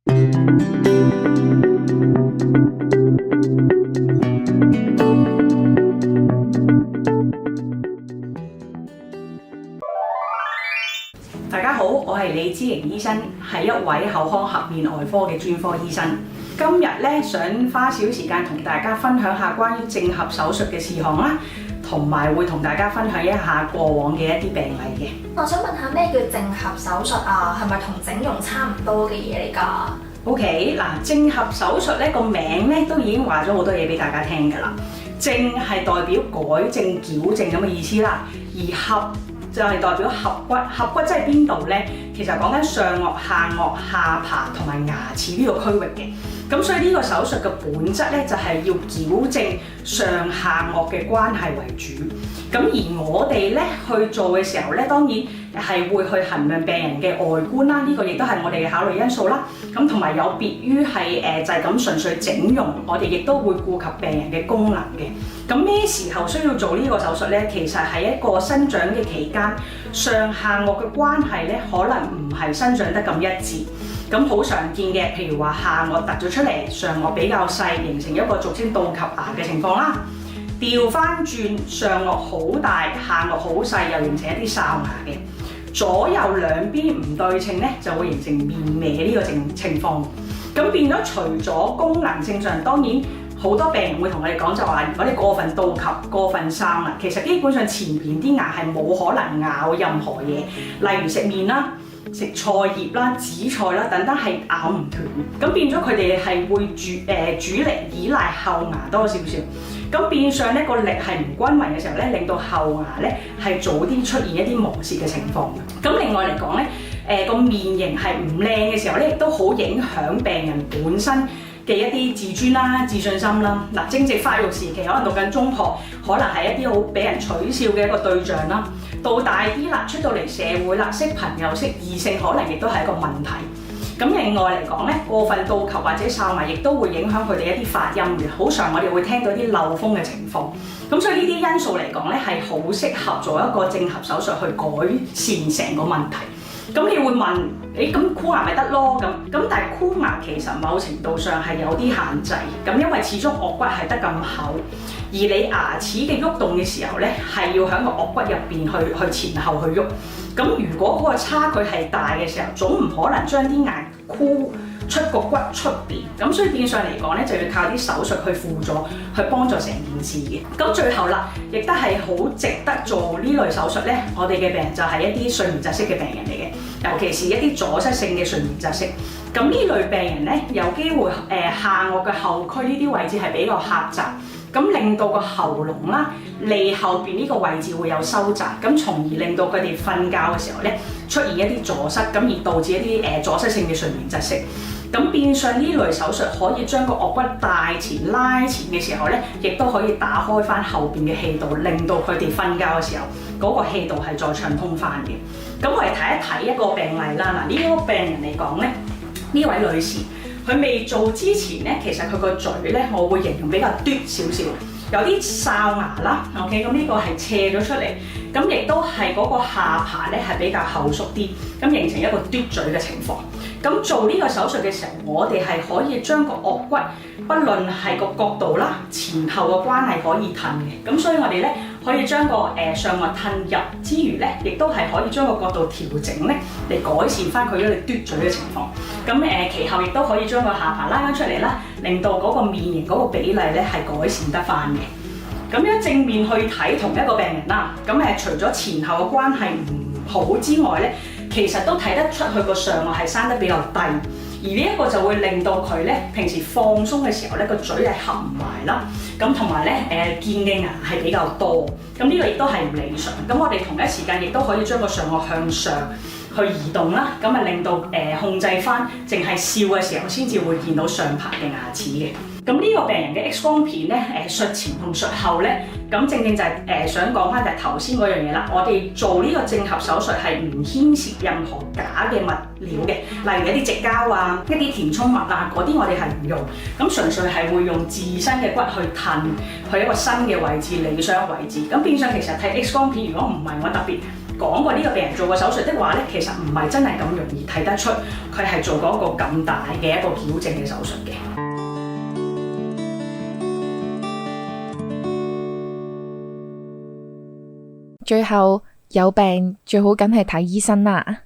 大家好，我係李之瑩醫生，係一位口腔頜面外科嘅專科醫生。今日咧想花少時間同大家分享下關於正頜手術嘅事項啦，同埋會同大家分享一下過往嘅一啲病例嘅。我想問下咩叫正頜手術啊？係咪同整容差唔多嘅嘢嚟㗎？OK， 嗱，正頜手術咧個名咧都已經話咗好多嘢俾大家聽㗎啦。正係代表改正、矯正咁嘅意思啦，而頜就係代表頜骨，頜骨即係邊度呢？其實講緊上顎、下顎、下巴同埋牙齒呢個區域嘅。咁所以呢個手術嘅本質咧，就係要矯正上下顎嘅關係為主。咁而我哋咧去做嘅時候咧，當然係會去衡量病人嘅外觀啦，呢個亦都係我哋嘅考慮因素啦。咁同埋有別於係就係咁純粹整容，我哋亦都會顧及病人嘅功能嘅。咁咩時候需要做呢個手術咧？其實係一個生長嘅期間，上下顎嘅關係咧，可能唔係生長得咁一致。咁好常見嘅，譬如話下顎突咗出嚟，上顎比較細，形成一個俗稱倒及牙嘅情況啦。調翻轉，上顎好大，下顎好細，又形成一啲哨牙嘅。左右兩邊唔對稱咧，就會形成面歪呢個情況。咁變咗，除咗功能性上，當然好多病人會同我哋講就話，如果你過分倒及、過分哨牙，其實基本上前邊啲牙係冇可能咬任何嘢，例如食麵啦、食菜葉啦、紫菜啦等等係咬唔斷，咁變咗佢哋係會主力依賴後牙多少少，咁變相咧個力係唔均勻嘅時候咧，令到後牙咧係早啲出現一啲磨蝕嘅情況。咁另外嚟講咧，個面型係唔靚嘅時候咧，亦都好影響病人本身嘅一啲自尊啦、自信心啦。嗱，正值發育時期，可能讀緊中學，可能係一啲好俾人取笑嘅一個對象啦。到大啲啦，出到嚟社會啦，識朋友、識異性，可能亦都係一個問題。咁另外嚟講咧，過分倒及或者哨牙，亦都會影響佢哋一啲發音嘅。好常我哋會聽到啲漏風嘅情況。咁所以呢啲因素嚟講咧，係好適合做一個正頜手術去改善成個問題。咁你會問，咁箍牙咪得咯？咁但係箍牙其實某程度上係有啲限制。咁因為始終顎骨係得咁厚，而你牙齒嘅喐動嘅時候咧，係要喺個顎骨入邊去前後去喐。咁如果嗰個差距係大嘅時候，總唔可能將啲牙箍出個骨出邊。咁所以變相嚟講咧，就要靠啲手術去輔助，去幫助成件事嘅。咁最後啦，亦都係好值得做呢類手術咧。我哋嘅病人就係一啲睡眠窒息嘅病人嚟嘅。尤其是一啲阻塞性嘅睡眠窒息，咁呢類病人咧，有機會下顎嘅後區呢啲位置係比較狹窄，咁令到個喉嚨啦、脷後邊呢個位置會有收窄，咁從而令到佢哋瞓覺嘅時候咧出現一啲阻塞，咁而導致一啲阻塞性嘅睡眠窒息。咁變相呢類手術可以將個顎骨帶前拉前嘅時候咧，亦都可以打開翻後邊嘅氣道，令到佢哋瞓覺嘅時候嗰個氣道係再暢通翻嘅。咁我哋睇一睇一個病例啦。嗱，呢個病人嚟講咧，呢位女士佢未做之前咧，其實佢個嘴咧，我會形容比較嘟少少，有啲哨牙啦。OK， 咁呢個係斜咗出嚟，咁亦都係嗰個下巴咧係比較後縮啲，咁形成一個嘟嘴嘅情況。咁做呢個手術嘅時候，我哋係可以將個顎骨，不論係個角度啦、前後嘅關係可以褪嘅。咁所以我哋咧可以將個上顎褪入之餘咧，亦都係可以將個角度調整咧，嚟改善翻佢嗰個嘟嘴嘅情況。咁其後亦都可以將個下巴拉翻出嚟啦，令到嗰個面型嗰個比例咧係改善得翻嘅。咁樣正面去睇同一個病人啦，咁除咗前後嘅關係唔好之外咧，其實都睇得出佢個上顎係生得比較低，而呢一個就會令到佢咧平時放鬆嘅時候咧個嘴係合唔埋啦，咁同埋咧見嘅牙係比較多，咁呢個亦都係唔理想。咁我哋同一時間亦都可以將個上顎向上去移動啦，咁啊令到控制翻，淨係笑嘅時候先至會見到上排嘅牙齒嘅。咁呢個病人嘅 X 光片咧，術前同術後咧，咁正正就係想講翻就係頭先嗰樣嘢啦。我哋做呢個正頜手術係唔牽涉任何假嘅物料嘅，例如一啲矽膠啊、一啲填充物啊嗰啲，我哋係唔用。咁純粹係會用自身嘅骨去褪去一個新嘅位置、理想嘅位置。咁變相其實睇 X 光片，如果唔係我特別講過呢個病人做過手術的話咧，其實唔係真係咁容易睇得出佢係做過一個咁大嘅一個矯正嘅手術嘅。最後有病最好梗係睇醫生啦。